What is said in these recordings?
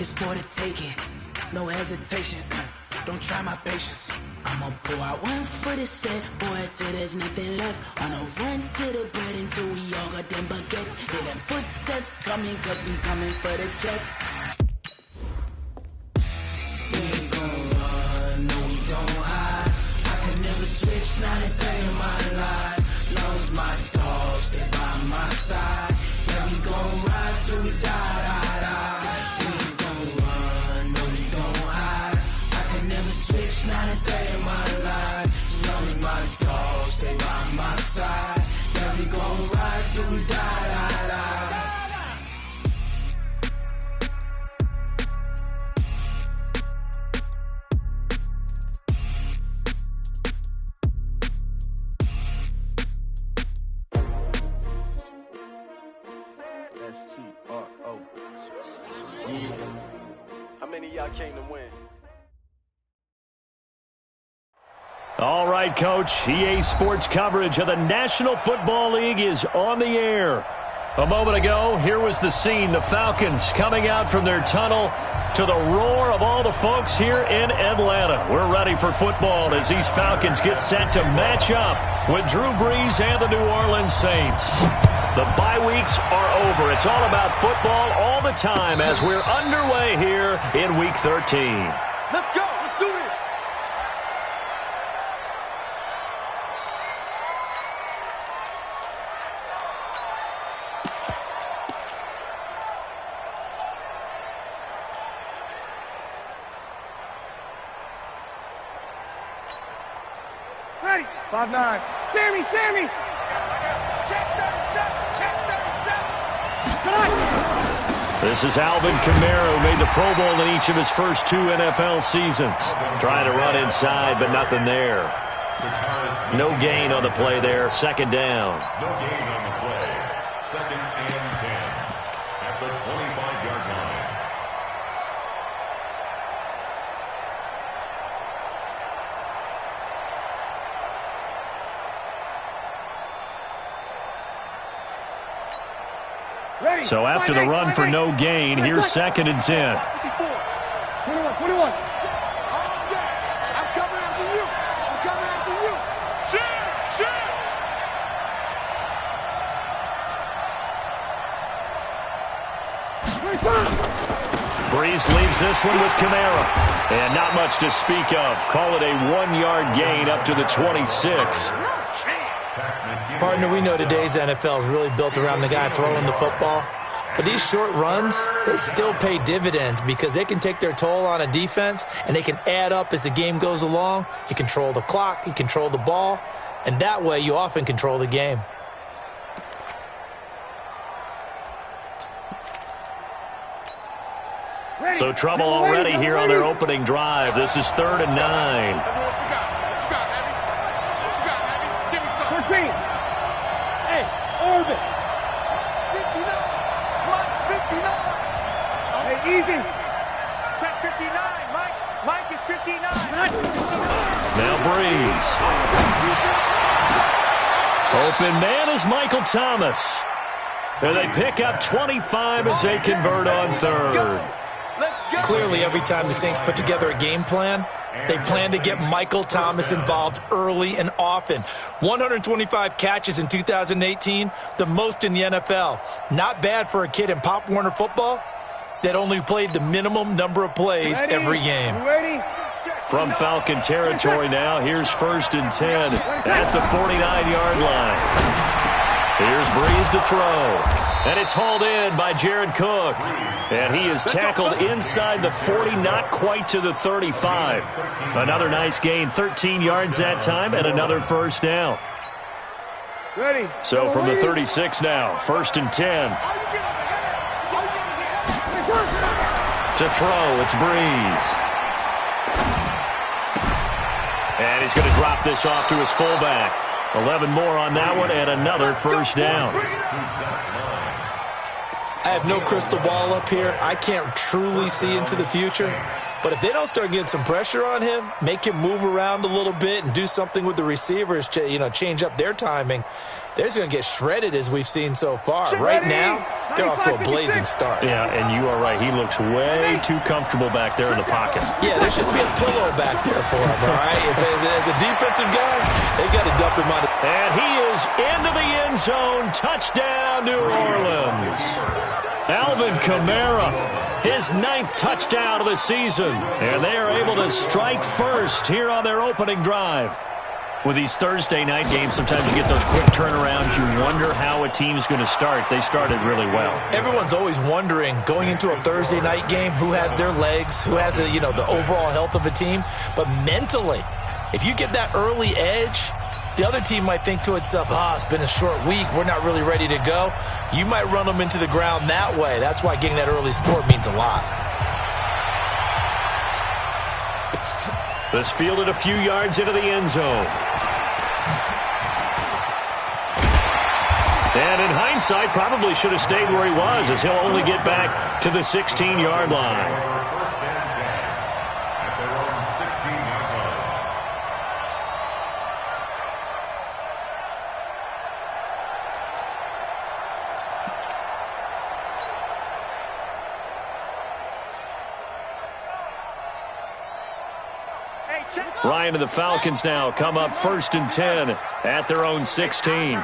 it's for the taking. No hesitation, don't try my patience. I'ma pour out one for the set, boy, till there's nothing left. On a run to the bread until we all got them baguettes. Hear them footsteps coming, cause we coming for the check. We ain't gon' run, no we don't hide. I could never switch, not a day in my life. Long as my dogs, they by my side. Yeah, we gon' ride till we die, die, die. We ain't gon' run, no we don't hide. I could never switch, not a day in my life. As long as my dogs, they by my side. Yeah, we gon' ride till we die, die, die. S-T-R-O. How many of y'all came to win? All right, Coach. EA Sports coverage of the National Football League is on the air. A moment ago, here was the scene. The Falcons coming out from their tunnel to the roar of all the folks here in Atlanta. We're ready for football as these Falcons get set to match up with Drew Brees and the New Orleans Saints. The bye weeks are over. It's all about football all the time as we're underway here in Week 13. Let's go. Let's do this. Ready. 5-9. Sammy. Check 37. Check 37. This is Alvin Kamara, who made the Pro Bowl in each of his first 2 NFL seasons. Trying to run inside, but nothing there. No gain on the play there. Second down. No gain on the play. 2nd and 10 at the 25-yard line. Ready. So after the run for no gain, here's 2nd and 10. 21. I'm coming after you. I'm coming after you. Shoot. Brees leaves this one with Kamara. And not much to speak of. Call it a 1-yard gain up to the 26. Partner, we know today's NFL is really built around the guy throwing the football. But these short runs, they still pay dividends because they can take their toll on a defense and they can add up as the game goes along. You control the clock, you control the ball, and that way you often control the game. So trouble already here on their opening drive. This is 3rd and 9. What you got? What you got, baby? What you got, baby? Give me some. 13. Hey, Irvin. 59. Mike, 59. Hey, easy. Check 59. Mike is 59. Now Brees. Open man is Michael Thomas. And they pick up 25 as they convert on 3rd. Clearly, every time the Saints put together a game plan, they plan to get Michael Thomas involved early and often. 125 catches in 2018, the most in the NFL. Not bad for a kid in Pop Warner football that only played the minimum number of plays every game. From Falcon territory now, here's 1st and 10 at the 49-yard line. Here's Brees to throw. And it's hauled in by Jared Cook. And he is tackled inside the 40, not quite to the 35. Another nice gain, 13 yards that time, and another first down. Ready. So from the 36 now, 1st and 10. To throw, it's Brees. And he's going to drop this off to his fullback. 11 more on that one, and another first down. I have no crystal ball up here. I can't truly see into the future. But if they don't start getting some pressure on him, make him move around a little bit and do something with the receivers to, change up their timing, they're just going to get shredded as we've seen so far. Right now, they're off to a blazing start. Yeah, and you are right. He looks way too comfortable back there in the pocket. Yeah, there shouldn't be a pillow back there for him, all right? As a defensive guy, they've got to dump him on it. And he is into the end zone. Touchdown, New Orleans. Alvin Kamara, his 9th touchdown of the season. And they are able to strike first here on their opening drive. With these Thursday night games, sometimes you get those quick turnarounds. You wonder how a team's going to start. They started really well. Everyone's always wondering, going into a Thursday night game, who has their legs, who has the overall health of a team. But mentally, if you get that early edge, the other team might think to itself, it's been a short week. We're not really ready to go. You might run them into the ground that way. That's why getting that early score means a lot. This fielded a few yards into the end zone. And in hindsight, probably should have stayed where he was, as he'll only get back to the 16-yard line. First and 10 at their own 16-yard line. Ryan and the Falcons now come up 1st and 10 at their own 16.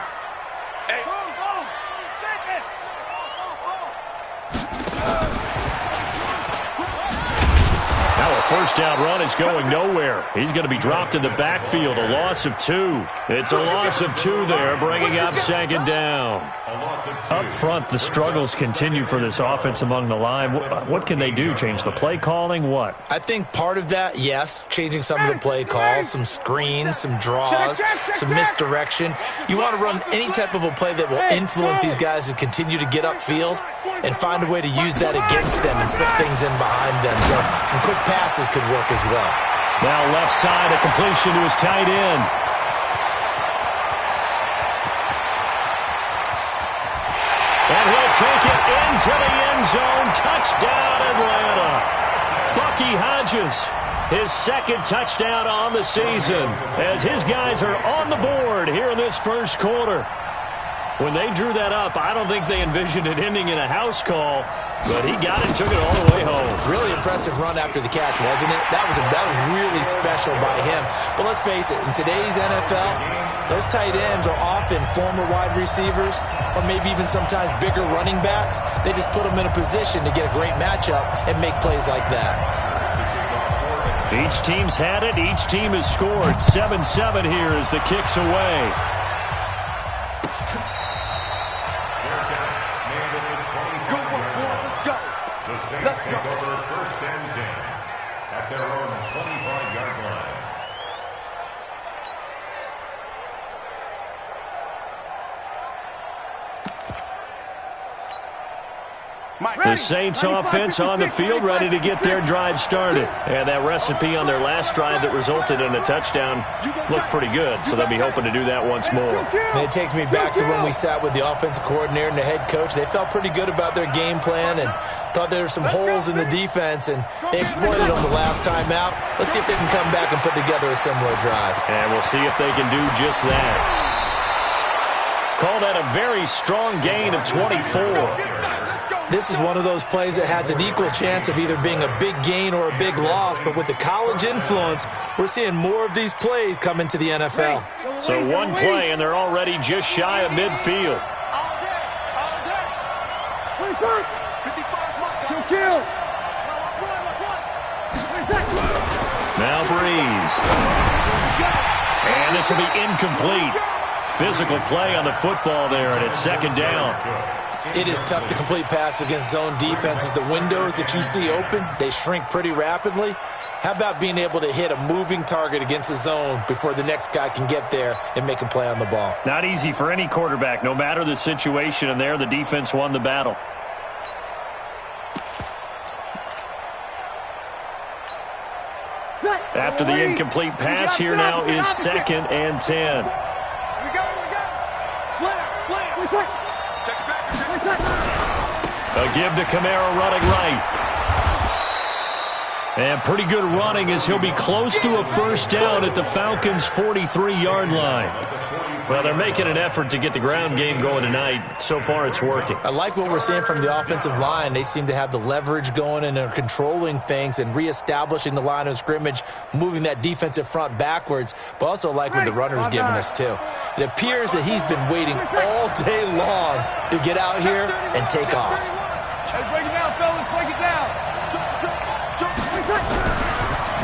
First down run is going nowhere. He's going to be dropped in the backfield. A loss of 2. It's a loss of 2 there, bringing up 2nd down. Up front, the struggles continue for this offense among the line. What can they do? Change the play calling? What? I think part of that, yes, changing some of the play calls, some screens, some draws, some misdirection. You want to run any type of a play that will influence these guys to continue to get upfield and find a way to use that against them and set things in behind them. So some quick passes could work as well. Now left side, a completion to his tight end. And he'll take it into the end zone. Touchdown, Atlanta. Bucky Hodges, his 2nd touchdown on the season, as his guys are on the board here in this first quarter. When they drew that up, I don't think they envisioned it ending in a house call, but he got it, took it all the way home. Really impressive run after the catch, wasn't it? That was really special by him. But let's face it, in today's NFL, those tight ends are often former wide receivers or maybe even sometimes bigger running backs. They just put them in a position to get a great matchup and make plays like that. Each team's had it. Each team has scored. 7-7 here as the kick's away. Saints take over 1st and 10 at their own 25-yard line. The Saints offense on the field, ready to get their drive started. And that recipe on their last drive that resulted in a touchdown looked pretty good, so they'll be hoping to do that once more. And it takes me back to when we sat with the offensive coordinator and the head coach. They felt pretty good about their game plan and thought there were some holes in the defense, and they exploited them the last time out. Let's see if they can come back and put together a similar drive. And we'll see if they can do just that. Call that a very strong gain of 24. This is one of those plays that has an equal chance of either being a big gain or a big loss, but with the college influence, we're seeing more of these plays come into the NFL. So one play, and they're already just shy of midfield. Now Breeze. And this will be incomplete. Physical play on the football there, and it's 2nd down. It is tough to complete passes against zone defenses. The windows that you see open, they shrink pretty rapidly. How about being able to hit a moving target against a zone before the next guy can get there and make a play on the ball? Not easy for any quarterback, no matter the situation, and there the defense won the battle. After the incomplete pass, here now is 2nd and 10. A give to Kamara running right. And pretty good running as he'll be close to a first down at the Falcons' 43-yard line. Well, they're making an effort to get the ground game going tonight. So far, it's working. I like what we're seeing from the offensive line. They seem to have the leverage going and are controlling things and reestablishing the line of scrimmage, moving that defensive front backwards, but also like what the runner's giving us, too. It appears that he's been waiting all day long to get out here and take off. Hey, break it down, fellas. Break it down.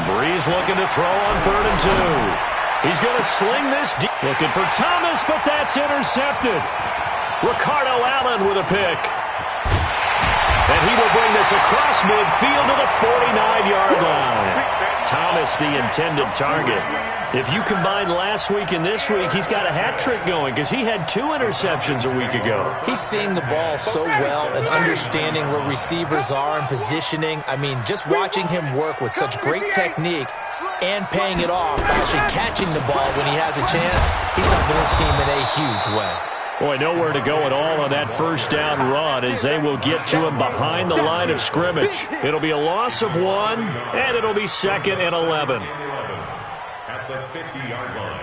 Breeze looking to throw on 3rd and 2. He's going to sling this deep. Looking for Thomas, but that's intercepted. Ricardo Allen with a pick. And he will bring this across midfield to the 49-yard line. Thomas, the intended target. If you combine last week and this week, he's got a hat trick going because he had 2 interceptions a week ago. He's seeing the ball so well and understanding where receivers are and positioning. I mean, just watching him work with such great technique and paying it off by actually catching the ball when he has a chance, he's helping his team in a huge way. Boy, nowhere to go at all on that first down run as they will get to him behind the line of scrimmage. It'll be a loss of 1, and it'll be 2nd and 11. At the 50-yard line.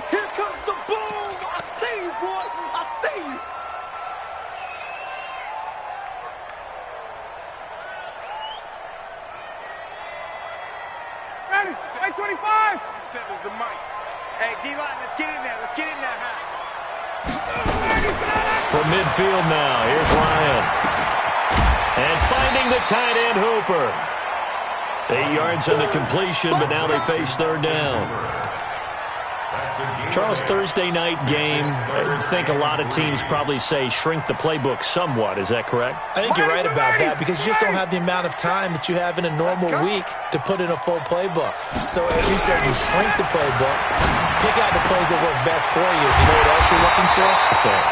Here comes the boom. I see you, boy. I see you. Ready? 825. 7's the mic. Hey, D-line, let's get in there. Let's get in there, huh? From midfield now, here's Ryan. And finding the tight end Hooper. 8 yards on the completion, but now they face 3rd down. Charles, Thursday night game, I think a lot of teams probably say shrink the playbook somewhat. Is that correct? I think you're right about that because you just don't have the amount of time that you have in a normal week to put in a full playbook. So as you said, you shrink the playbook, pick out the plays that work best for you. You know what else you're looking for?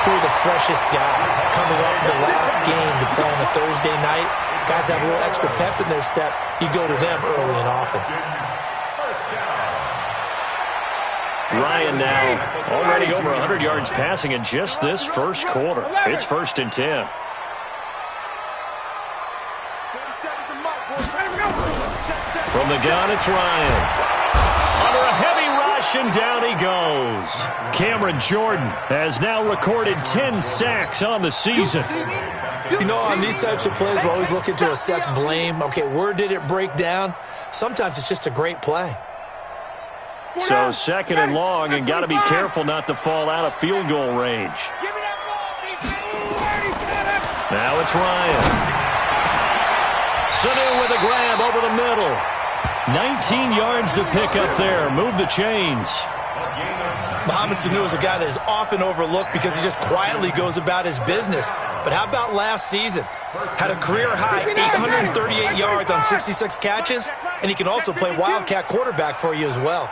Who are the freshest guys coming off the last game to play on a Thursday night? Guys have a little extra pep in their step. You go to them early and often. Ryan now already over 100 yards passing in just this first quarter. It's 1st and 10. From the gun, it's Ryan. Under a heavy rush, and down he goes. Cameron Jordan has now recorded 10 sacks on the season. You know, on these types of plays, we're always looking to assess blame. Okay, where did it break down? Sometimes it's just a great play. So 2nd and long, and got to be careful not to fall out of field goal range. Now it's Ryan. Sanu with a grab over the middle. 19 yards to pick up there. Move the chains. Mohamed Sanu is a guy that is often overlooked because he just quietly goes about his business. But how about last season? Had a career-high 838 yards on 66 catches, and he can also play wildcat quarterback for you as well.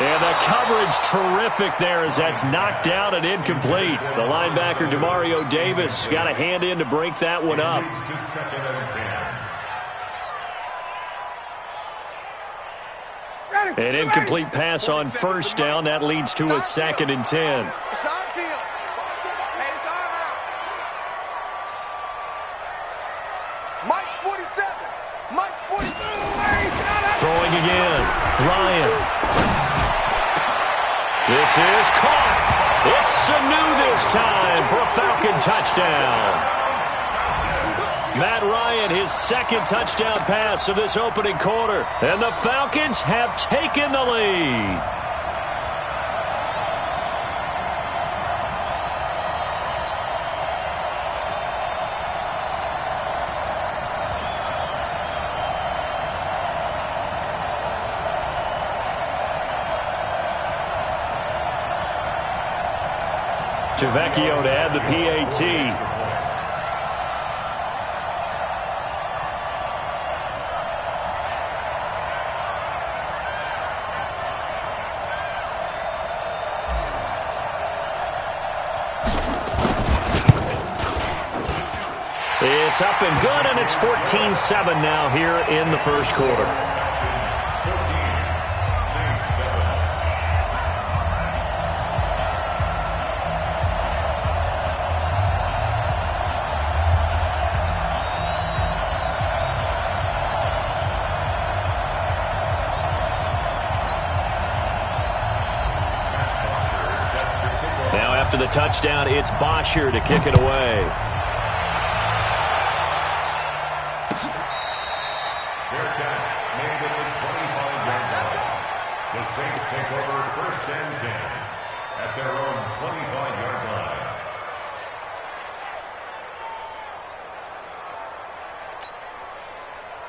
And the coverage terrific there as that's knocked down and incomplete. The linebacker, Demario Davis, got a hand in to break that one up. An incomplete pass on 1st down. That leads to a 2nd and 10. Mike's 47. Mike's 47. Throwing again. Ryan. This is caught. It's Sanu this time for a Falcon touchdown. Matt Ryan, his 2nd touchdown pass of this opening quarter. And the Falcons have taken the lead. Tavecchio to add the PAT. It's up and good, and it's 14-7 now here in the first quarter. Now after the touchdown, it's Bosher to kick it away. The Saints take over first and 10 at their own 25-yard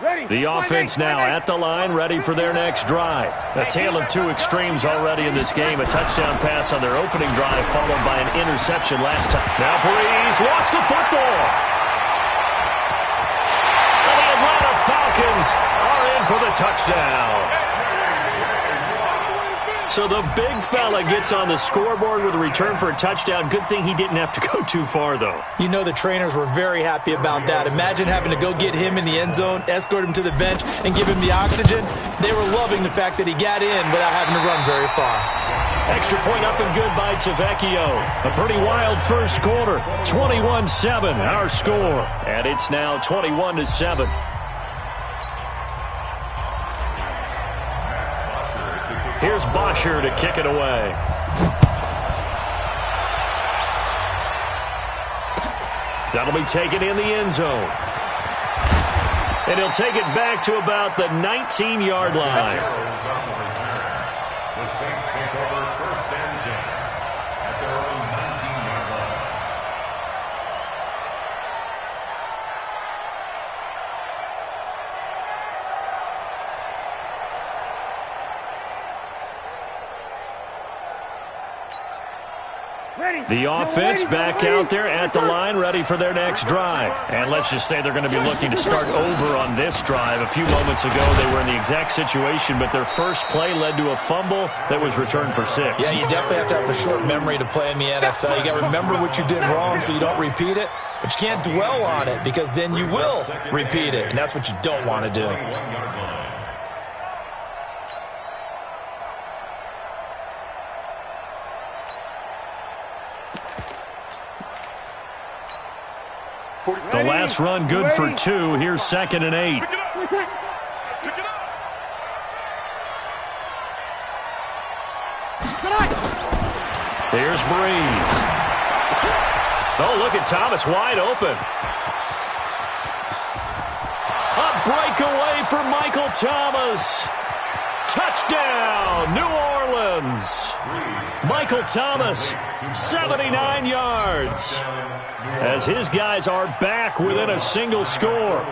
line. The offense now at the line, ready for their next drive. A tale of two extremes already in this game. A touchdown pass on their opening drive, followed by an interception last time. Now Breeze lost the football. And the Atlanta Falcons are in for the touchdown. So the big fella gets on the scoreboard with a return for a touchdown. Good thing he didn't have to go too far, though. You know the trainers were very happy about that. Imagine having to go get him in the end zone, escort him to the bench, and give him the oxygen. They were loving the fact that he got in without having to run very far. Extra point up and good by Tavecchio. A pretty wild first quarter. 21-7, our score. And it's now 21-7. Here's Bosher to kick it away. That'll be taken in the end zone. And he'll take it back to about the 19-yard line. The Saints take over first and 10 at their own 19-yard line. The offense back out there at the line, ready for their next drive. And let's just say they're going to be looking to start over on this drive. A few moments ago, they were in the exact situation, but their first play led to a fumble that was returned for 6. Yeah, you definitely have to have a short memory to play in the NFL. You got to remember what you did wrong so you don't repeat it, but you can't dwell on it because then you will repeat it, and that's what you don't want to do. The last run good for 2. Here's 2nd and 8. Here's Breeze. Oh, look at Thomas wide open. A breakaway for Michael Thomas. Touchdown, New Orleans. Michael Thomas, 79 yards. As his guys are back within a single score.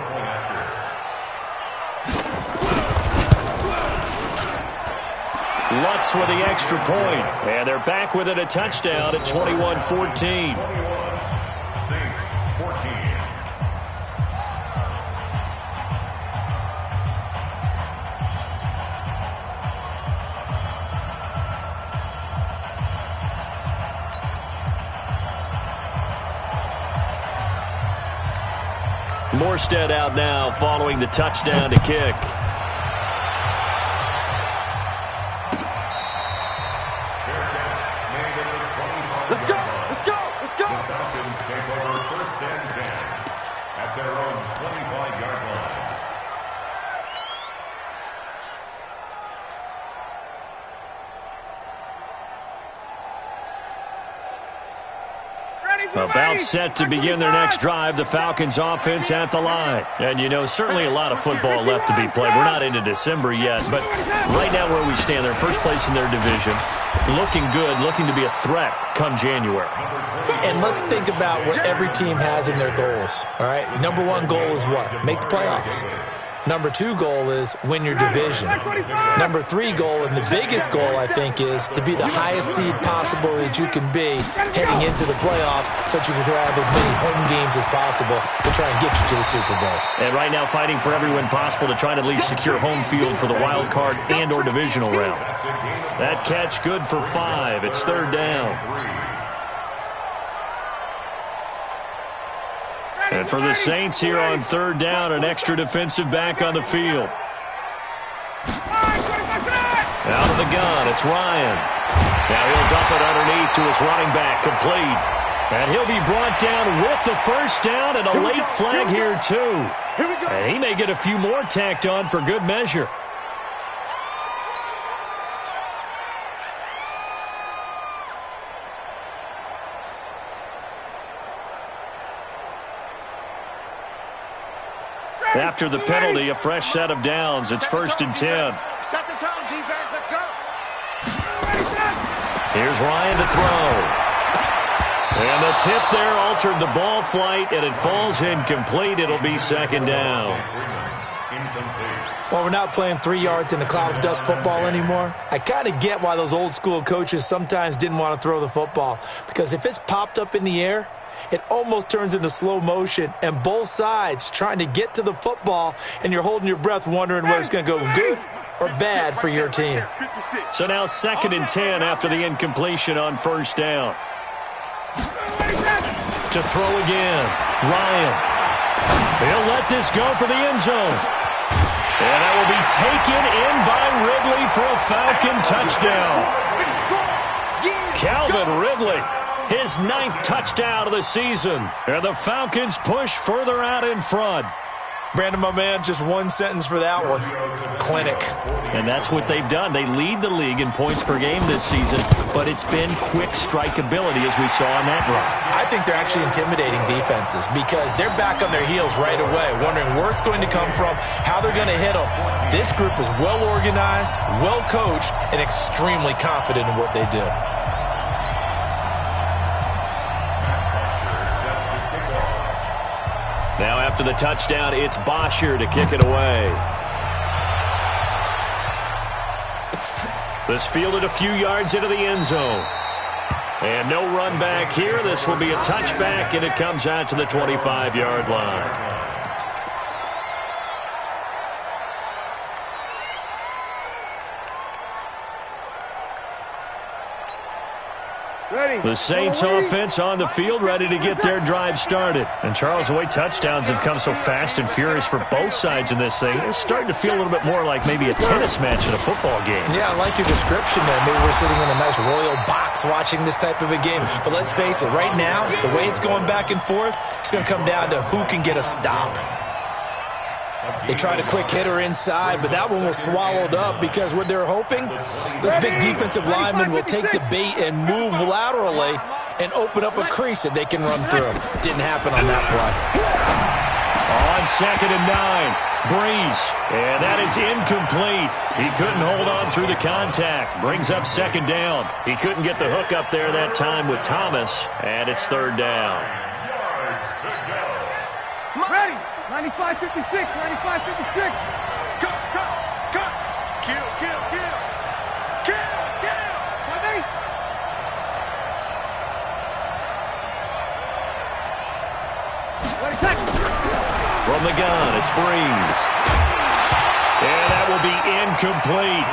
Lutz with the extra point. And they're back within a touchdown at 21-14. Saints 14. Morstead out now following the touchdown to kick. Let's go! Let's go! Let's go! The Falcons take over first and 10 at their own 25-yard line. About set to begin their next drive, the Falcons offense at the line. And, you know, certainly a lot of football left to be played. We're not into December yet, but right now where we stand, they're first place in their division. Looking good, looking to be a threat come January. And let's think about what every team has in their goals, all right? Number one goal is what? Make the playoffs. Number 2 goal is win your division. Number 3 goal, and the biggest goal, I think, is to be the highest seed possible that you can be heading into the playoffs so that you can have as many home games as possible to try and get you to the Super Bowl. And right now fighting for every win possible to try and at least secure home field for the wild card and or divisional round. That catch good for 5. It's third down. And for the Saints here on third down, an extra defensive back on the field. Out of the gun, it's Ryan. Now he'll dump it underneath to his running back, complete. And he'll be brought down with the first down and a late flag here too. And he may get a few more tacked on for good measure. After the penalty, a fresh set of downs. It's 1st and 10. Set the tone, defense. Let's go. Here's Ryan to throw. And the tip there altered the ball flight, and it falls incomplete. It'll be 2nd down. Well, we're not playing 3 yards in a cloud of dust football anymore. I kind of get why those old school coaches sometimes didn't want to throw the football. Because if it's popped up in the air, it almost turns into slow motion, and both sides trying to get to the football, and you're holding your breath wondering whether it's going to go good or bad for your team. So now 2nd and 10 after the incompletion on 1st down. To throw again, Ryan. He'll let this go for the end zone. And that will be taken in by Ridley for a Falcon touchdown. Calvin Ridley. His 9th touchdown of the season. And the Falcons push further out in front. Brandon, my man, just one sentence for that one. Clinic. And that's what they've done. They lead the league in points per game this season, but it's been quick strikeability as we saw on that drive. I think they're actually intimidating defenses because they're back on their heels right away, wondering where it's going to come from, how they're going to hit them. This group is well organized, well coached, and extremely confident in what they do. Now after the touchdown, it's Bosher to kick it away. This fielded a few yards into the end zone. And no run back here. This will be a touchback, and it comes out to the 25-yard line. Ready. The Saints offense on the field, ready to get their drive started. And Charles, the way touchdowns have come so fast and furious for both sides in this thing, it's starting to feel a little bit more like maybe a tennis match in a football game. Yeah, I like your description there. Maybe we're sitting in a nice royal box watching this type of a game. But let's face it, right now, the way it's going back and forth, it's going to come down to who can get a stop. They tried a quick hitter inside, but that one was swallowed up because what they're hoping, this big defensive lineman will take the bait and move laterally and open up a crease that they can run through. Didn't happen on that play. On 2nd and 9, Breeze. And that is incomplete. He couldn't hold on through the contact. Brings up 2nd down. He couldn't get the hook up there that time with Thomas, and it's 3rd down. Ready. 95-56, 95-56. Go, go, go. Kill, kill, kill. Kill, kill. Ready? Ready, touch. From the gun, it's Breeze. And that will be incomplete.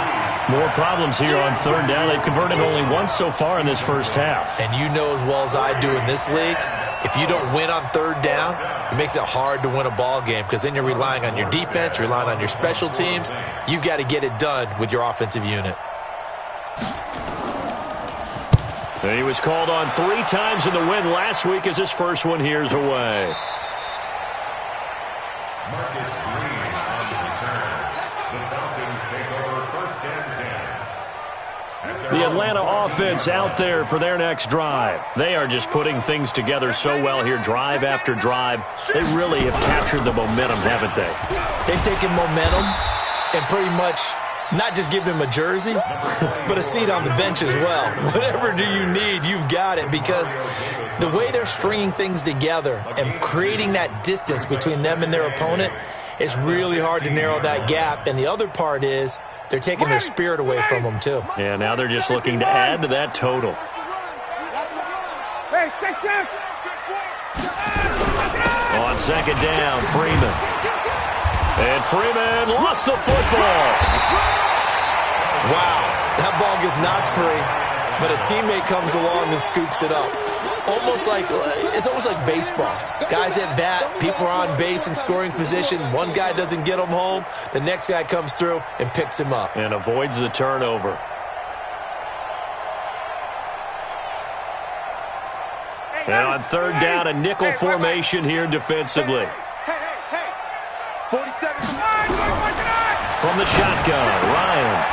More problems here on 3rd down. They've converted only once so far in this first half. And you know as well as I do in this league, if you don't win on 3rd down, it makes it hard to win a ball game because then you're relying on your defense, relying on your special teams. You've got to get it done with your offensive unit. And he was called on 3 times in the win last week as his first one here's away. Marcus Green on the return. The Falcons take over 1st and 10. The Atlanta offense out there for their next drive. They are just putting things together so well here, drive after drive. They really have captured the momentum, haven't they? They've taken momentum and pretty much not just give him a jersey, but a seat on the bench as well. Whatever do you need, you've got it, because the way they're stringing things together and creating that distance between them and their opponent, it's really hard to narrow that gap. And the other part is they're taking their spirit away from them, too. Yeah, now they're just looking to add to that total. Hey, check. On second down, Freeman. And Freeman lost the football. Wow, that ball gets knocked free, but a teammate comes along and scoops it up. It's almost like baseball. Guys at bat, people are on base in scoring position. One guy doesn't get him home. The next guy comes through and picks him up. And avoids the turnover. And on third down, a nickel formation here defensively. Hey. 47. From the shotgun, Ryan.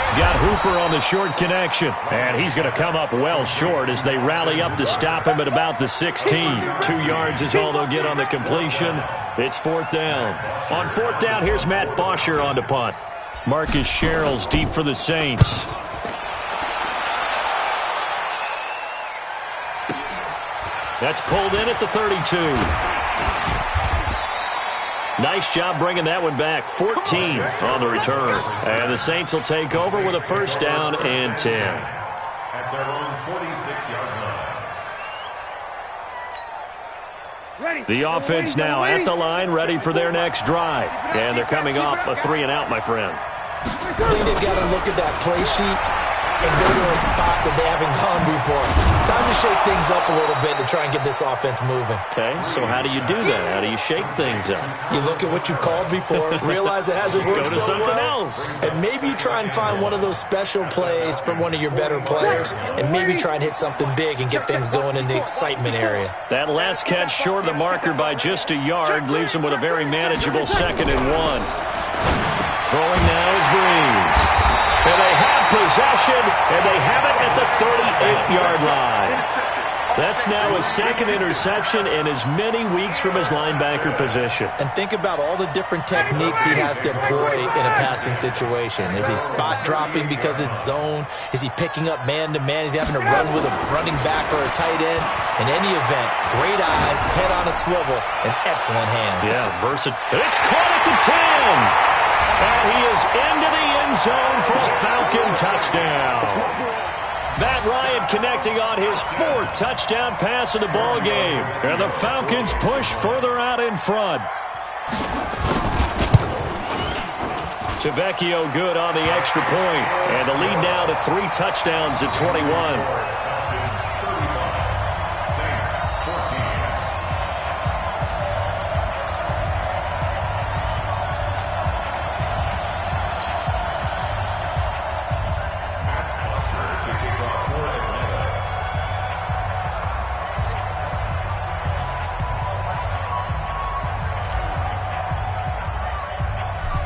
He's got Hooper on the short connection. And he's going to come up well short as they rally up to stop him at about the 16. 2 yards is all they'll get on the completion. It's fourth down. On fourth down, here's Matt Bosher on to punt. Marcus Sherrill's deep for the Saints. That's pulled in at the 32. Nice job bringing that one back. 14 on the return. And the Saints will take over with a first down and 10. At their own 46-yard line. The offense now at the line, ready for their next drive. And they're coming off a 3-and-out, my friend. I think they've got to look at that play sheet and go to a spot that they haven't gone before. Time to shake things up a little bit to try and get this offense moving. Okay, so how do you do that? How do you shake things up? You look at what you've called before, realize it hasn't worked Go to so something well, else. and maybe you try and find one of those special plays from one of your better players, and maybe try and hit something big and get things going in the excitement area. That last catch short of the marker by just a yard leaves them with a very manageable 2nd and 1. Throwing now is Breeze. And they have possession, and they have it at the 38-yard line. That's now his 2nd interception in as many weeks from his linebacker position. And think about all the different techniques he has to employ in a passing situation. Is he spot dropping because it's zone? Is he picking up man-to-man? Is he having to run with a running back or a tight end? In any event, great eyes, head on a swivel, and excellent hands. Yeah, versatile. It's caught at the 10. And he is into the end zone for a Falcon touchdown. Matt Ryan connecting on his 4th touchdown pass of the ball game. And the Falcons push further out in front. Tavecchio good on the extra point. And the lead now to 3 touchdowns at 21.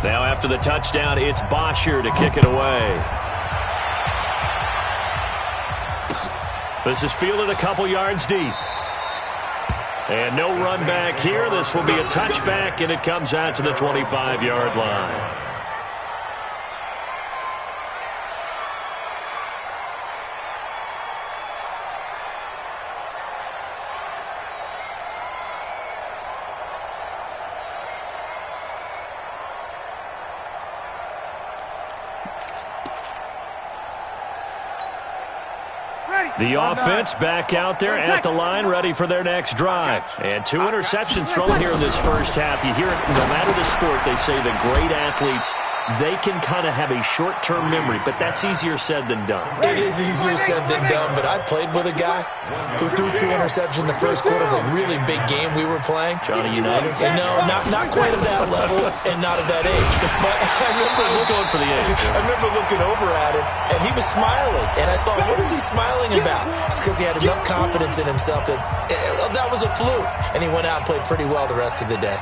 Now after the touchdown, it's Bosher to kick it away. This is fielded a couple yards deep. And no run back here. This will be a touchback, and it comes out to the 25-yard line. The offense back out there at the line, ready for their next drive. And 2 interceptions thrown here in this first half. You hear it, no matter the sport, they say the great athletes, they can kind of have a short-term memory, but that's easier said than done. It is easier said than done, but I played with a guy who threw 2 interceptions in the first quarter of a really big game we were playing. Johnny Unitas? And no, not quite at that level and not at that age. But I was going for the age. I remember looking over at him, and he was smiling. And I thought, what is he smiling about? It's because he had enough confidence in himself that that was a fluke. And he went out and played pretty well the rest of the day.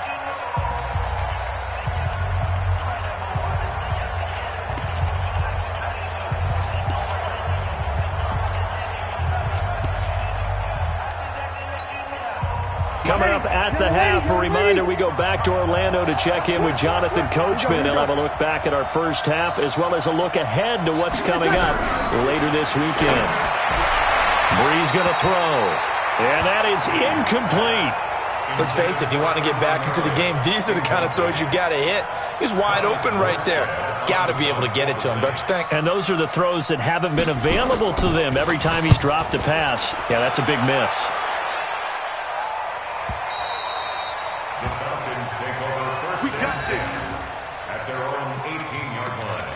Coming up at the half, a reminder, we go back to Orlando to check in with Jonathan Coachman. He'll have a look back at our first half as well as a look ahead to what's coming up later this weekend. Breeze going to throw. And that is incomplete. Let's face it, if you want to get back into the game, these are the kind of throws you got to hit. He's wide open right there. Got to be able to get it to him, don't you think? And those are the throws that haven't been available to them every time he's dropped a pass. Yeah, that's a big miss. The Falcons take over first and 10 at their own 18-yard line.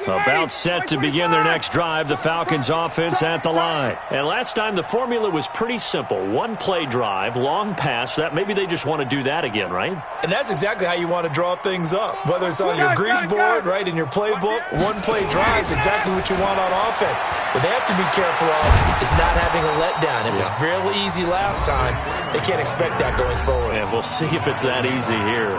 About set to begin their next drive, the Falcons offense at the line. And last time the formula was pretty simple. One-play drive, long pass. That maybe they just want to do that again, right? And that's exactly how you want to draw things up. Whether it's on your grease board, right, in your playbook, one-play drive is exactly what you want on offense. What they have to be careful of is not having a letdown. It was real easy last time. They can't expect that going forward. And we'll see if it's that easy here.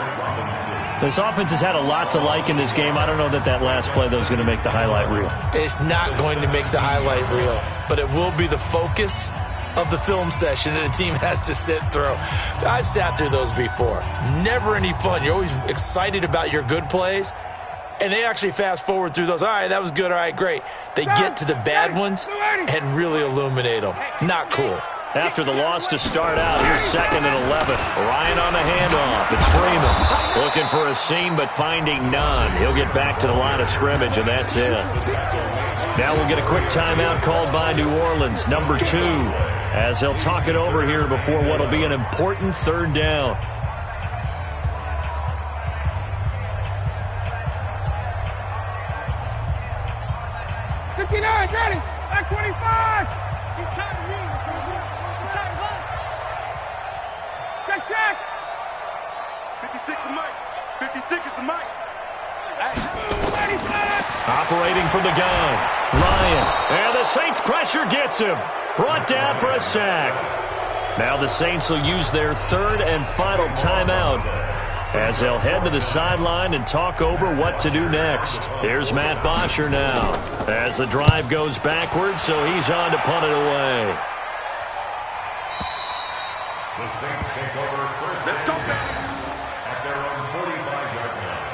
This offense has had a lot to like in this game. I don't know that last play, though, is going to make the highlight reel. It's not going to make the highlight reel, but it will be the focus of the film session that the team has to sit through. I've sat through those before. Never any fun. You're always excited about your good plays, and they actually fast forward through those. All right, that was good. All right, great. They get to the bad ones and really illuminate them. Not cool. After the loss to start out, here's 2nd and 11. Ryan on the handoff. It's Freeman. Looking for a seam, but finding none. He'll get back to the line of scrimmage, and that's it. Now we'll get a quick timeout called by New Orleans, number 2, as he'll talk it over here before what will be an important 3rd down. Back 25. Check. 56 is Mike. 56 is the Mike. Operating from the gun, Ryan. And the Saints pressure gets him. Brought down for a sack. Now the Saints will use their 3rd and final timeout as they'll head to the sideline and talk over what to do next. Here's Matt Bosher now as the drive goes backwards, so he's on to punt it away. The Saints take over first and 10 at their own 45-yard line.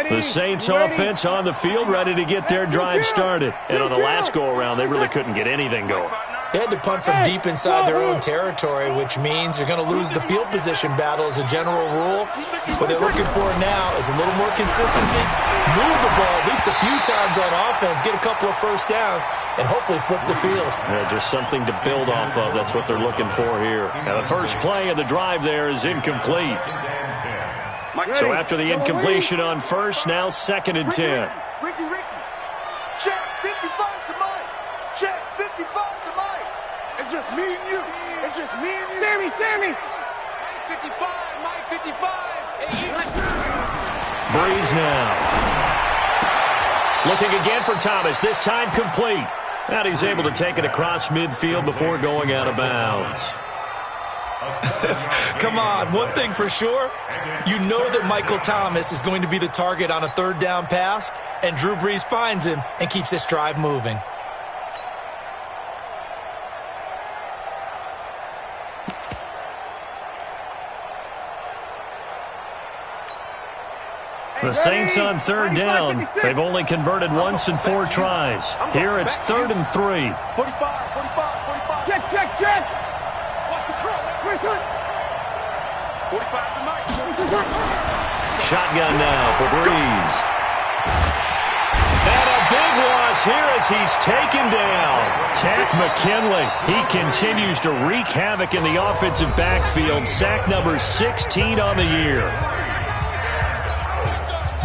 The Saints offense on the field, ready to get their drive started. And on the last go-around, they really couldn't get anything going. They had to punt from deep inside their own territory, which means you're going to lose the field position battle as a general rule. What they're looking for now is a little more consistency, move the ball at least a few times on offense, get a couple of first downs, and hopefully flip the field. Yeah, just something to build off of. That's what they're looking for here. Now, the first play of the drive there is incomplete. So after the incompletion on first, now 2nd and 10. Ricky. Check 55 to Mike. Check 55 to Mike. It's just me and you. It's just me and you. Sammy. 55, Mike 55. Breeze now. Looking again for Thomas, this time complete. And he's able to take it across midfield before going out of bounds. Come on, one thing for sure, you know that Michael Thomas is going to be the target on a 3rd down pass, and Drew Brees finds him and keeps this drive moving. The Saints on 3rd down. They've only converted once in 4 tries. Here it's 3rd and 3. 45. Check. Watch the cross. 45 to Mike. Shotgun now for Breeze. And a big loss here as he's taken down. Takk McKinley. He continues to wreak havoc in the offensive backfield. Sack number 16 on the year.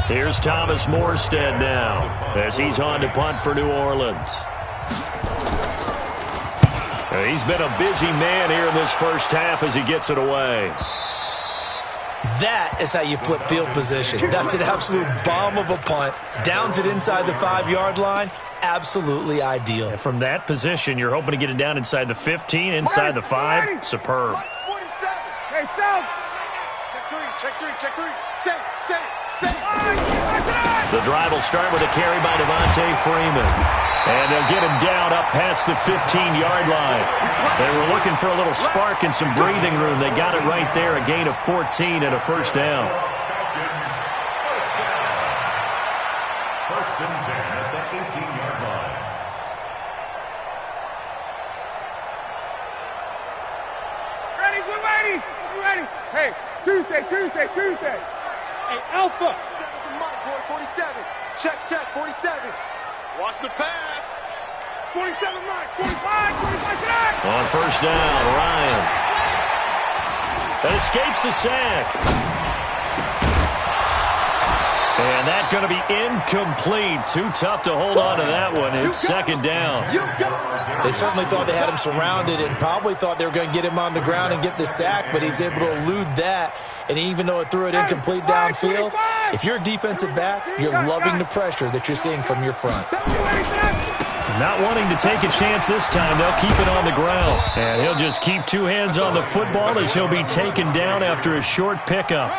Here's Thomas Morstead now as he's on to punt for New Orleans. He's been a busy man here in this first half as he gets it away. That is how you flip field position. That's an absolute bomb of a punt. Downs it inside the 5-yard line. Absolutely ideal. And from that position, you're hoping to get it down inside the 15, inside the 5. Superb. Mike 47. Hey, South. Check three. Say. The drive will start with a carry by Devontae Freeman. And they'll get him down up past the 15-yard line. They were looking for a little spark and some breathing room. They got it right there, a gain of 14 and a first down. First and 10 at the 18-yard line. Ready, we're ready. Hey, Tuesday. Hey, Alpha. Mike, boy, 47. Check, 47. Watch the pass. 47, Mike. 45, check. On first down, Ryan. That escapes the sack. And that's going to be incomplete. Too tough to hold on to that one. It's second down. They certainly thought they had him surrounded and probably thought they were going to get him on the ground and get the sack, but he was able to elude that. And even though it threw it incomplete downfield, if you're a defensive back, you're loving the pressure that you're seeing from your front. Not wanting to take a chance this time, they'll keep it on the ground. And he'll just keep two hands on the football as he'll be taken down after a short pickup.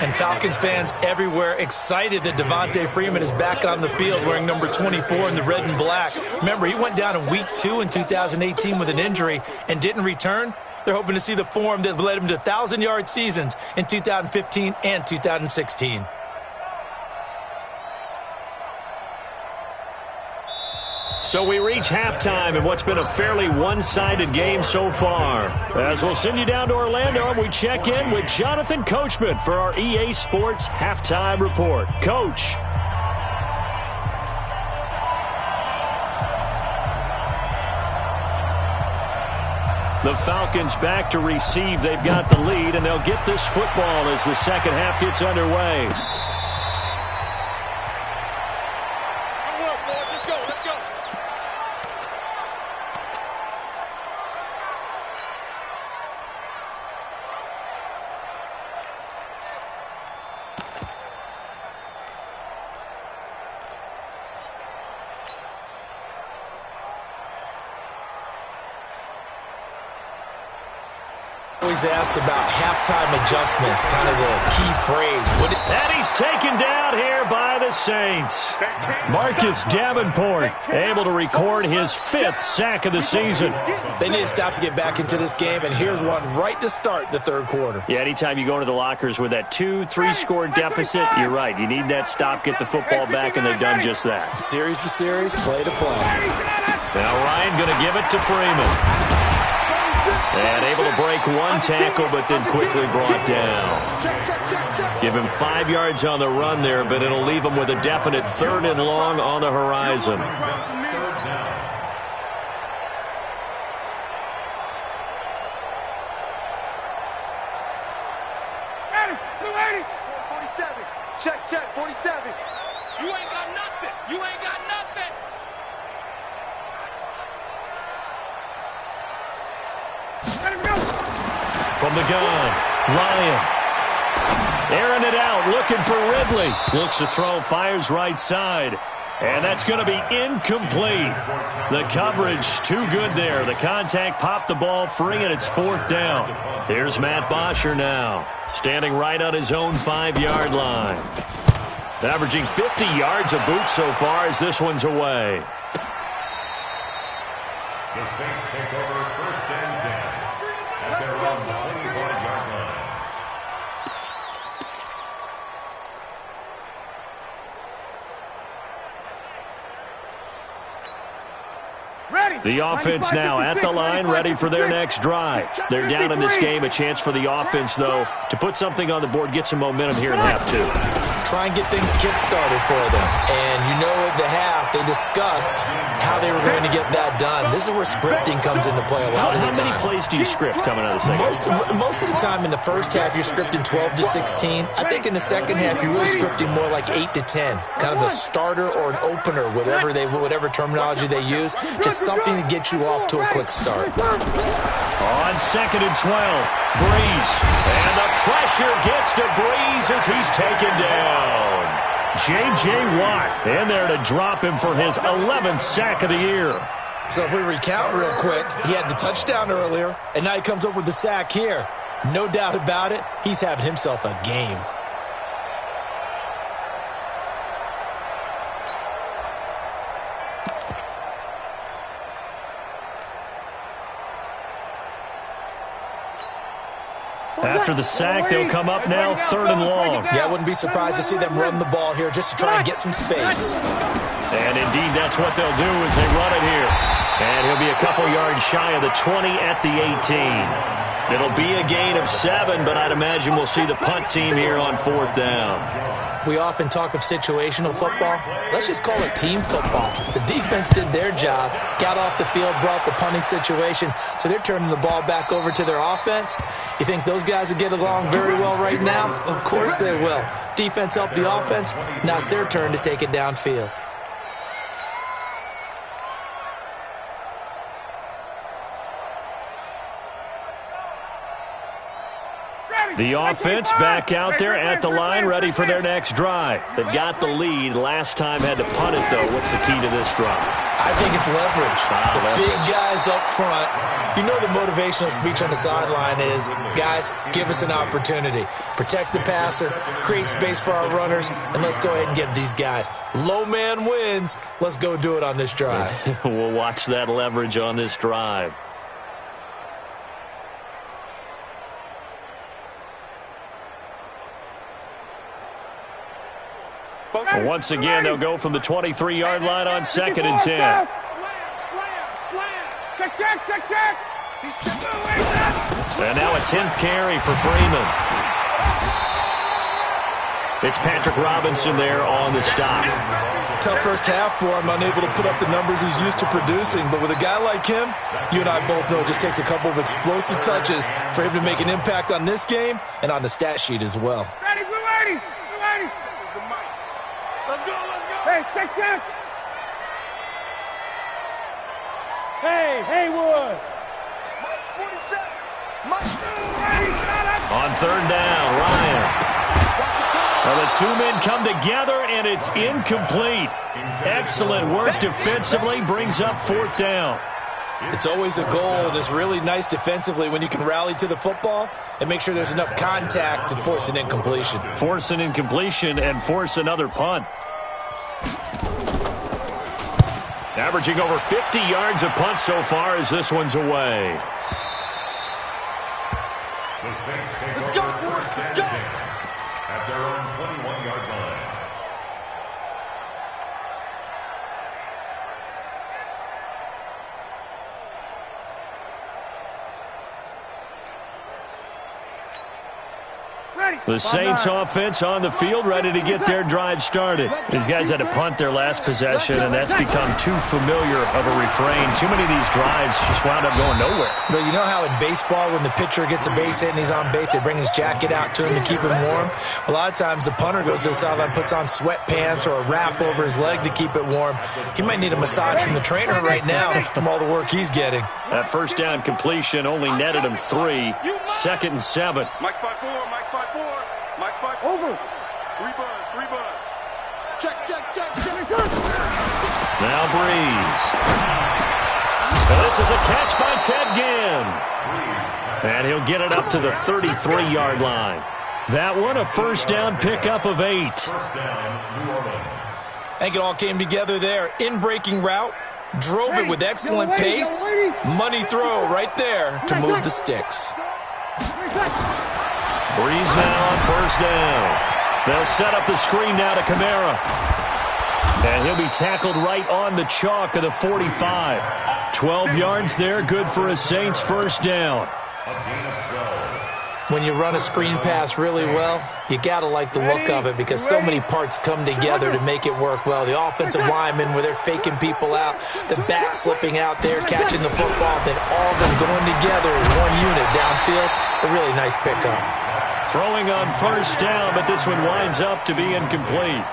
And Falcons fans everywhere excited that Devontae Freeman is back on the field wearing number 24 in the red and black. Remember, he went down in week 2 in 2018 with an injury and didn't return. They're hoping to see the form that led him to 1,000-yard seasons in 2015 and 2016. So we reach halftime in what's been a fairly one-sided game so far. As we'll send you down to Orlando and we check in with Jonathan Coachman for our EA Sports Halftime Report. Coach. The Falcons back to receive. They've got the lead, and they'll get this football as the second half gets underway. Always asks about halftime adjustments, kind of the key phrase. And he's taken down here by the Saints. Marcus Davenport able to record his 5th sack of the season. They need to stop to get back into this game, and here's one right to start the third quarter. Yeah, anytime you go into the lockers with that 2-3 score deficit, you're right. You need that stop, get the football back, and they've done just that. Series to series, play to play. Now Ryan going to give it to Freeman. And able to break one tackle, but then quickly brought down. Give him 5 yards on the run there, but it'll leave him with a definite 3rd and long on the horizon. Ready, 47. Check, 47. You ain't got nothing. From the gun, Ryan. Airing it out, looking for Ridley. Looks to throw, fires right side. And that's going to be incomplete. The coverage too good there. The contact popped the ball free, and it's 4th down. Here's Matt Bosher now, standing right on his own 5-yard line. Averaging 50 yards a boot so far as this one's away. The Saints take over first and 10 at their own 25-yard line. The offense now at the line, ready for their next drive. They're down in this game. A chance for the offense, though, to put something on the board, get some momentum here in half 2. Try and get things kick-started for them. And you know at the half, they discussed how they were going to get that done. This is where scripting comes into play a lot of the time. How many plays do you script coming out of the second? Most of the time in the first half, you're scripting 12 to 16. I think in the second half, you're really scripting more like 8 to 10. Kind of a starter or an opener, whatever terminology they use. Just something to get you off to a quick start. On 2nd and 12, Breeze. And the pressure gets to Breeze as he's taken down. J.J. Watt in there to drop him for his 11th sack of the year. So if we recount real quick, he had the touchdown earlier, and now he comes up with the sack here. No doubt about it, he's having himself a game. After the sack, they'll come up now 3rd and long. Yeah, I wouldn't be surprised to see them run the ball here just to try and get some space. And indeed, that's what they'll do as they run it here. And he'll be a couple yards shy of the 20 at the 18. It'll be a gain of 7, but I'd imagine we'll see the punt team here on 4th down. We often talk of situational football. Let's just call it team football. The defense did their job, got off the field, brought the punting situation, so they're turning the ball back over to their offense. You think those guys will get along very well right now? Of course they will. Defense helped the offense. Now it's their turn to take it downfield. The offense back out there at the line, ready for their next drive. They've got the lead. Last time had to punt it, though. What's the key to this drive? I think it's leverage. The big guys up front. You know the motivational speech on the sideline is, guys, give us an opportunity. Protect the passer, create space for our runners, and let's go ahead and get these guys. Low man wins. Let's go do it on this drive. We'll watch that leverage on this drive. Once again, they'll go from the 23-yard line on 2nd and 10. Slam. Check. And now a 10th carry for Freeman. It's Patrick Robinson there on the stop. Tough first half for him, unable to put up the numbers he's used to producing. But with a guy like him, you and I both know it just takes a couple of explosive touches for him to make an impact on this game and on the stat sheet as well. Ready, blue 80. Let's go. Hey, check. Hey, Haywood. Mike 47. Mike. On 3rd down, Ryan. Well, the two men come together, and it's incomplete. Excellent work defensively, brings up 4th down. It's always a goal, and it's really nice defensively when you can rally to the football and make sure there's enough contact to force an incompletion. Force an incompletion and force another punt. Averaging over 50 yards a punt so far as this one's away. The Saints take over 1st and 10 at their own 21-yard line. The Saints offense on the field, ready to get their drive started. These guys had to punt their last possession, and that's become too familiar of a refrain. Too many of these drives just wound up going nowhere. But you know how in baseball, when the pitcher gets a base hit and he's on base, they bring his jacket out to him to keep him warm? A lot of times the punter goes to the sideline, puts on sweatpants or a wrap over his leg to keep it warm. He might need a massage from the trainer right now from all the work he's getting. That 1st down completion only netted him 3. 2nd and 7. Mike 5-4. Mike 5. Over. 3 buzz. Check. Now Breeze. And this is a catch by Ted Ginn. And he'll get it up to the 33-yard line. That one a 1st down pickup of 8. 1st down, New Orleans. I think it all came together there. In-breaking route, drove it with excellent pace. Money throw right there to move the sticks. Breeze now on 1st down. They'll set up the screen now to Kamara. And he'll be tackled right on the chalk of the 45. 12 yards there, good for a Saints 1st down. When you run a screen pass really well, you got to like the look of it because so many parts come together to make it work well. The offensive linemen, where they're faking people out, the back slipping out there, catching the football, then all of them going together as one unit downfield. A really nice pickup. Throwing on 1st down, but this one winds up to be incomplete.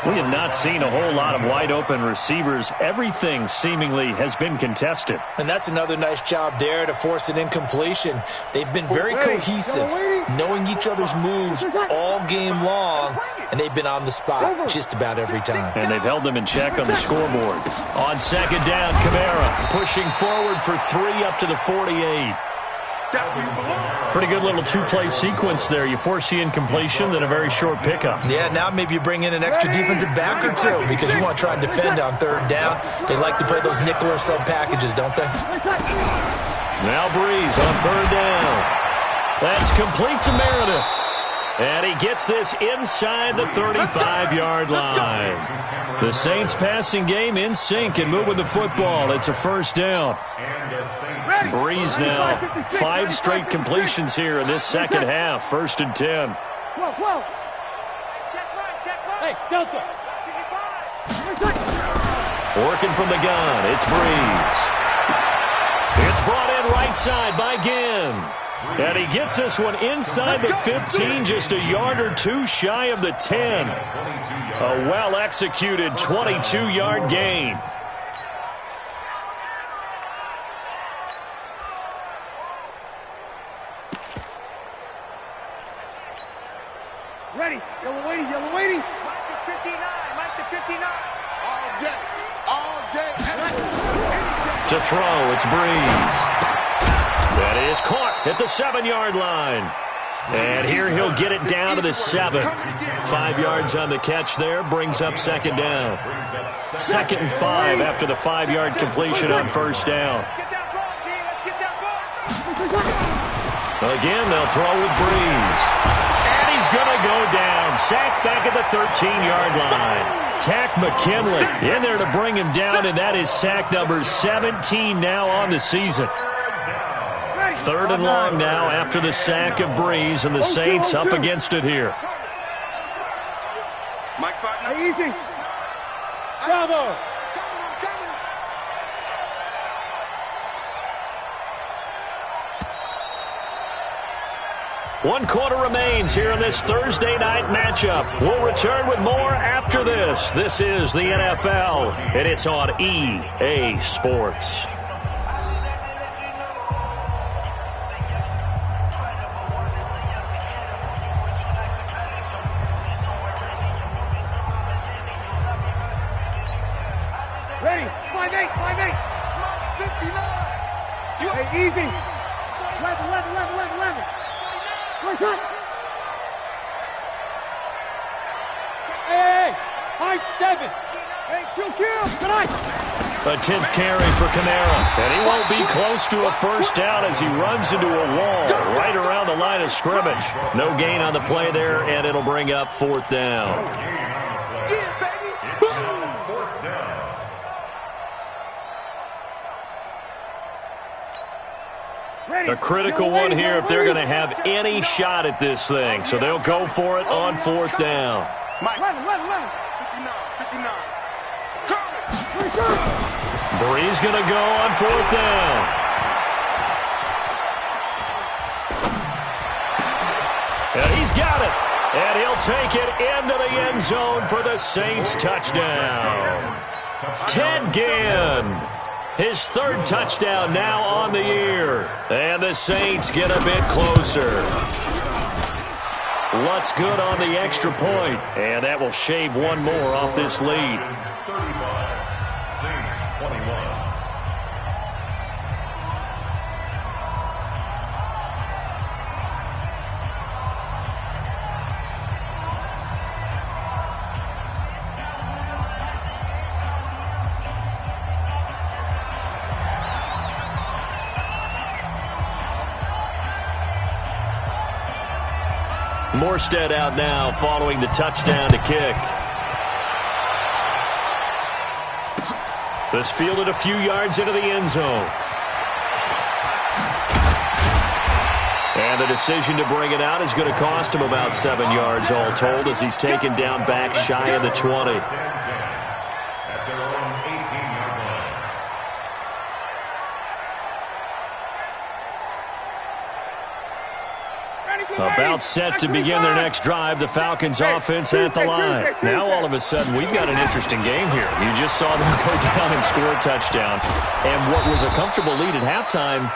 We have not seen a whole lot of wide-open receivers. Everything seemingly has been contested. And that's another nice job there to force an incompletion. They've been very cohesive, knowing each other's moves all game long, and they've been on the spot just about every time. And they've held them in check on the scoreboard. On 2nd down, Kamara pushing forward for 3 up to the 48. That's where you belong. Pretty good little two-play sequence there. You force the incompletion, then a very short pickup. Yeah, now maybe you bring in an extra defensive back or two because you want to try and defend on third down. They like to play those nickel or sub packages, don't they? Now Breeze on third down. That's complete to Meredith. And he gets this inside the 35-yard line. The Saints passing game in sync and moving the football. It's a first down. Breeze now 5 straight completions here in this second half. 1st and 10. Hey, Delta. Working from the gun. It's Breeze. It's brought in right side by Ginn. And he gets this one inside the 15, just a yard or two shy of the 10. A well-executed 22-yard gain. Ready. Yellow waiting, yellow waiting. Mike is 59. Mike to 59. All day. All day. To throw, it's Breeze. That is caught at the 7-yard line. And here he'll get it down to the 7. 5 yards on the catch there, brings up second down. 2nd and 5 after the 5-yard completion on first down. Again, they'll throw with Breeze. And he's going to go down. Sacked back at the 13-yard line. Tack McKinley in there to bring him down, and that is sack number 17 now on the season. 3rd and long now after the sack of Breeze, and the Saints up against it here. Mike's partner. Hey, easy. Bravo. One quarter remains here in this Thursday night matchup. We'll return with more after this. This is the NFL, and it's on EA Sports. Ready. 5-8, 5-8. 59. Hey, easy. 11. What's up? Hey, high 7. Hey, kill. Good night. A 10th carry for Kamara, and he won't be close to a first down as he runs into a wall right around the line of scrimmage. No gain on the play there, and it'll bring up 4th down. A critical one here if they're going to have any shot at this thing. So they'll go for it on 4th down. 11. 59. Breeze going to go on 4th down. And he's got it. And he'll take it into the end zone for the Saints touchdown. Ted Ginn. His 3rd touchdown now on the year. And the Saints get a bit closer. What's good on the extra point? And that will shave one more off this lead. 35, Saints 21. Morstead out now following the touchdown to kick. This fielded a few yards into the end zone. And the decision to bring it out is going to cost him about 7 yards all told as he's taken down back shy of the 20. About set to begin their next drive, the Falcons offense at the line. Now all of a sudden we've got an interesting game here. You just saw them go down and score a touchdown. And what was a comfortable lead at halftime,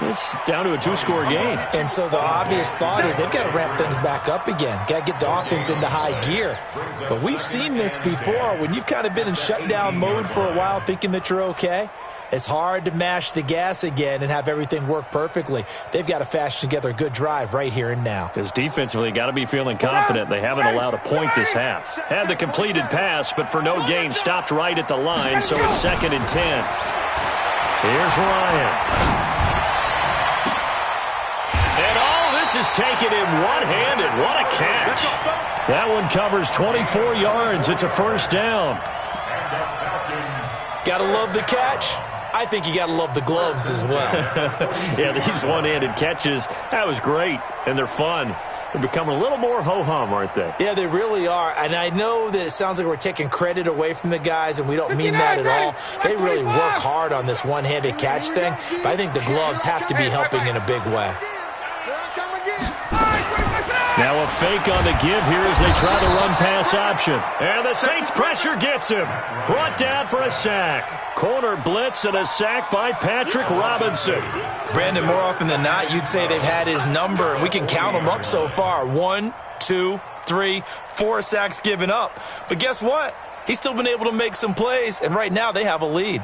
it's down to a 2-score game. And so the obvious thought is they've got to ramp things back up again. Got to get the offense into high gear. But we've seen this before when you've kind of been in shutdown mode for a while thinking that you're okay. It's hard to mash the gas again and have everything work perfectly. They've got to fashion together a good drive right here and now. Because defensively, got to be feeling confident. They haven't allowed a point this half. Had the completed pass, but for no gain, stopped right at the line, so it's 2nd and 10. Here's Ryan. And all this is taken in one-handed. What a catch. That one covers 24 yards. It's a first down. Gotta love the catch. I think you gotta love the gloves as well. Yeah, these one-handed catches, that was great, and they're fun. They're becoming a little more ho-hum, aren't they? Yeah, they really are. And I know that it sounds like we're taking credit away from the guys, and we don't mean that at all. They really work hard on this one-handed catch thing, but I think the gloves have to be helping in a big way. Now a fake on the give here as they try the run-pass option. And the Saints pressure gets him. Brought down for a sack. Corner blitz and a sack by Patrick Robinson. Brandon, more often than not, you'd say they've had his number, and we can count them up so far. 1, 2, 3, 4 sacks given up. But guess what? He's still been able to make some plays, and right now they have a lead.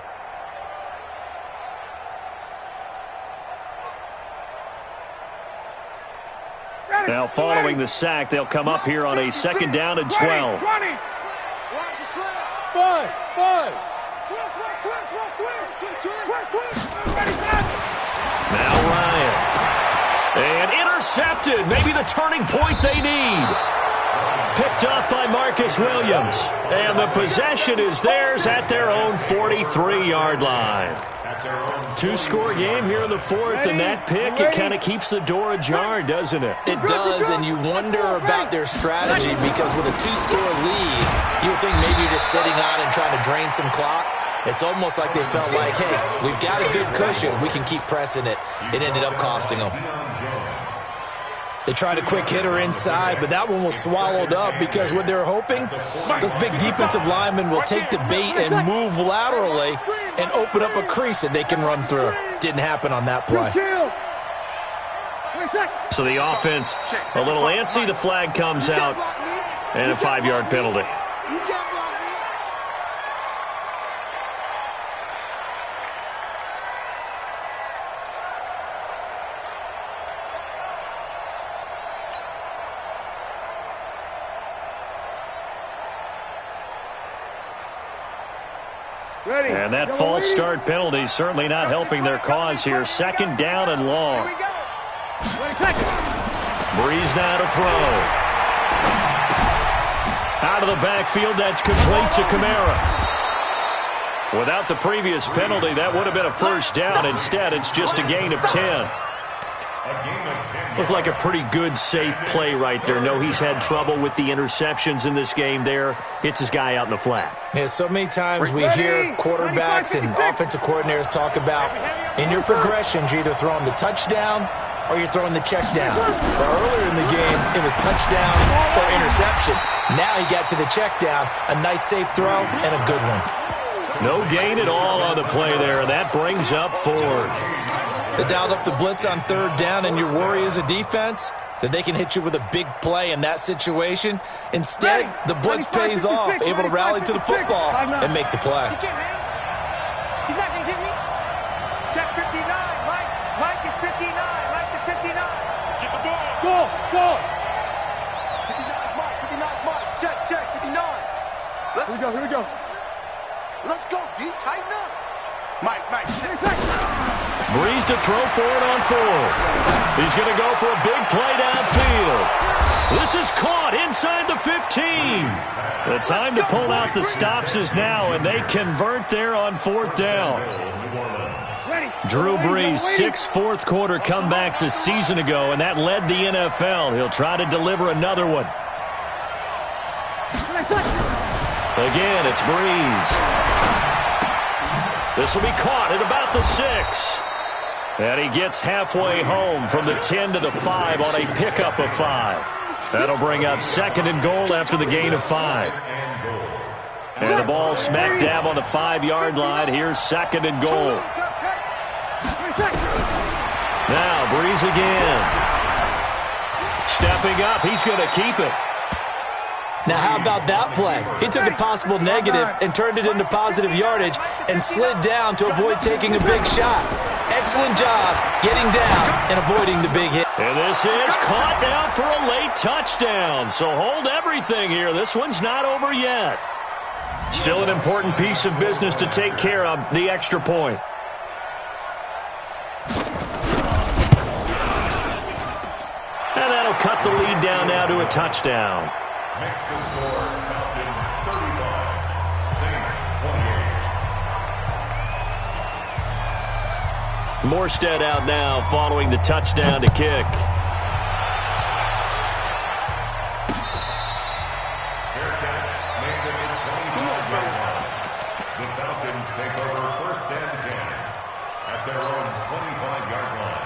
Now following the sack, they'll come up here on a 2nd down and 12. 5. Now Ryan. And intercepted. Maybe the turning point they need. Picked up by Marcus Williams. And the possession is theirs at their own 43-yard line. 2-score game here in the 4th, and that pick, it kind of keeps the door ajar, doesn't it? It does, and you wonder about their strategy because with a 2-score lead, you would think maybe you're just sitting on and trying to drain some clock. It's almost like they felt like, hey, we've got a good cushion. We can keep pressing it. It ended up costing them. They tried a quick hitter inside, but that one was swallowed up because what they're hoping, those big defensive linemen will take the bait and move laterally and open up a crease that they can run through. Didn't happen on that play. So the offense a little antsy. The flag comes out and a 5-yard penalty. And that false start penalty is certainly not helping their cause here. 2nd down and long. Breeze now to throw. Out of the backfield, that's complete to Kamara. Without the previous penalty, that would have been a first down. Instead, it's just a gain of 10. Looked like a pretty good, safe play right there. No, he's had trouble with the interceptions in this game there. Hits his guy out in the flat. Yeah, so many times we hear quarterbacks and offensive coordinators talk about in your progressions, you're either throwing the touchdown or you're throwing the check down. But earlier in the game, it was touchdown or interception. Now he got to the check down, a nice safe throw, and a good one. No gain at all on the play there, and that brings up 4th. They dialed up the blitz on 3rd down, and your worry as a defense that they can hit you with a big play in that situation. Instead, the blitz pays off, able to rally to the football and make the play. He's not going to get me. Check 59. Mike is 59. Mike is 59. Get the ball. Go. 59 Mike. Check 59. Here we go. Let's go, D. Tighten up. Mike. Breeze to throw for it on 4th. He's going to go for a big play downfield. This is caught inside the 15. The time to pull out the stops is now, and they convert there on 4th down. Drew Brees, 6 fourth-quarter comebacks a season ago, and that led the NFL. He'll try to deliver another one. Again, it's Brees. This will be caught at about the 6. And he gets halfway home from the 10 to the 5 on a pickup of 5. That'll bring up 2nd and goal after the gain of 5. And the ball smack dab on the 5-yard line. Here's 2nd and goal. Now Breeze again. Stepping up. He's going to keep it. Now, how about that play? He took a possible negative and turned it into positive yardage and slid down to avoid taking a big shot. Excellent job getting down and avoiding the big hit. And this is caught now for a late touchdown. So hold everything here. This one's not over yet. Still an important piece of business to take care of, the extra point. And that'll cut the lead down now to a touchdown. Makes the score Falcons 35, Saints 28. Morstead out now following the touchdown to kick. Fair catch made them at 25-yard line. The Falcons take over 1st and 10 at their own 25-yard line.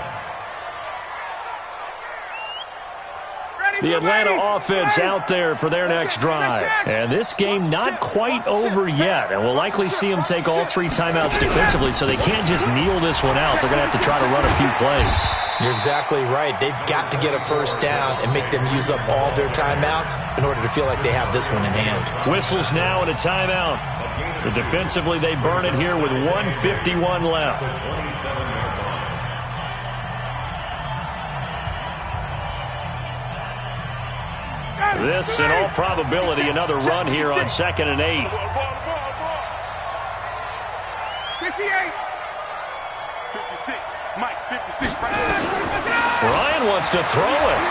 The Atlanta offense out there for their next drive. And this game not quite over yet. And we'll likely see them take all 3 timeouts defensively, so they can't just kneel this one out. They're going to have to try to run a few plays. You're exactly right. They've got to get a first down and make them use up all their timeouts in order to feel like they have this one in hand. Whistles now and a timeout. So defensively, they burn it here with 1:51 left. This, in all probability, another run here on 2nd and 8. 58. 56. Mike, 56. Ryan wants to throw it.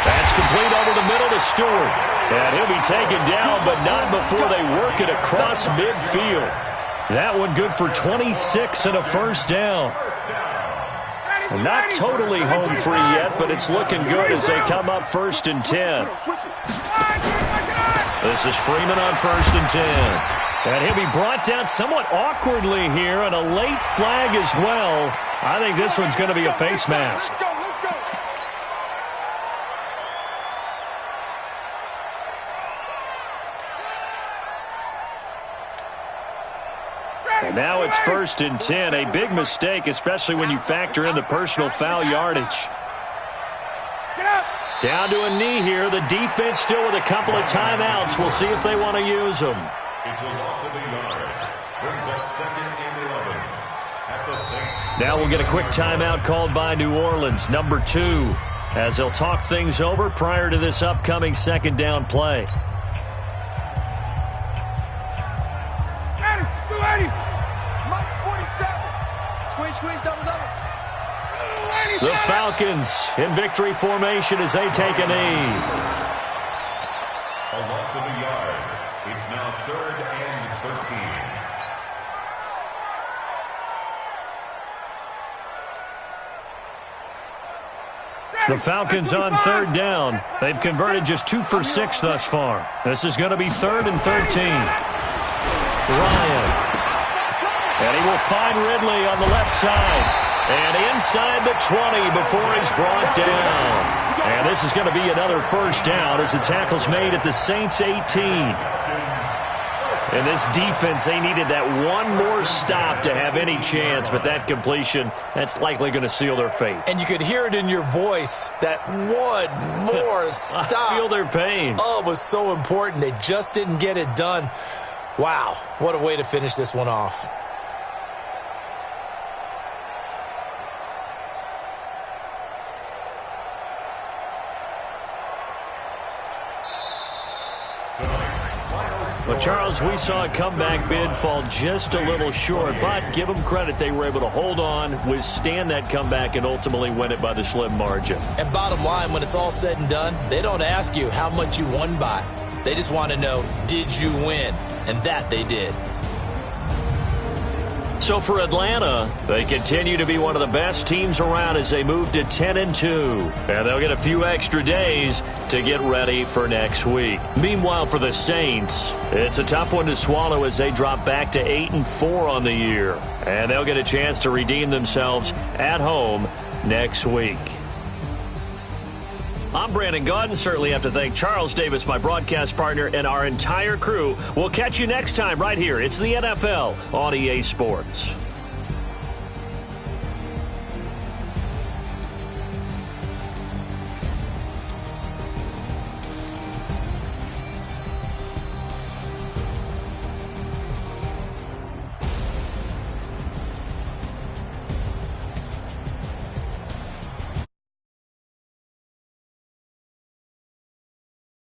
That's complete over the middle to Stewart. And he'll be taken down, but not before they work it across midfield. That one good for 26 and a first down. Not totally home free yet, but it's looking good as they come up 1st and 10. This is Freeman on 1st and 10. And he'll be brought down somewhat awkwardly here, and a late flag as well. I think this one's going to be a face mask. And now it's 1st and 10. A big mistake, especially when you factor in the personal foul yardage. Down to a knee here. The defense still with a couple of timeouts. We'll see if they want to use them. It's a loss of a yard. Brings up 2nd and 11 at the Saints. Now we'll get a quick timeout called by New Orleans, number 2, as they'll talk things over prior to this upcoming 2nd down play. The Falcons in victory formation as they take a knee. A loss of a yard. It's now 3rd and 13. The Falcons on 3rd down. They've converted just 2 for 6 thus far. This is going to be 3rd and 13. Ryan. And he will find Ridley on the left side. And inside the 20 before he's brought down. And this is going to be another first down as the tackle's made at the Saints 18. And this defense, they needed that one more stop to have any chance, but that completion, that's likely going to seal their fate. And you could hear it in your voice, that one more stop. I feel their pain. Oh, it was so important. They just didn't get it done. Wow, what a way to finish this one off. Well, Charles, we saw a comeback bid fall just a little short, but give them credit. They were able to hold on, withstand that comeback, and ultimately win it by the slim margin. And bottom line, when it's all said and done, they don't ask you how much you won by. They just want to know, did you win? And that they did. So for Atlanta, they continue to be one of the best teams around as they move to 10-2. And they'll get a few extra days to get ready for next week. Meanwhile, for the Saints, it's a tough one to swallow as they drop back to 8-4 on the year. And they'll get a chance to redeem themselves at home next week. I'm Brandon Gaudin. Certainly have to thank Charles Davis, my broadcast partner, and our entire crew. We'll catch you next time right here. It's the NFL on EA Sports.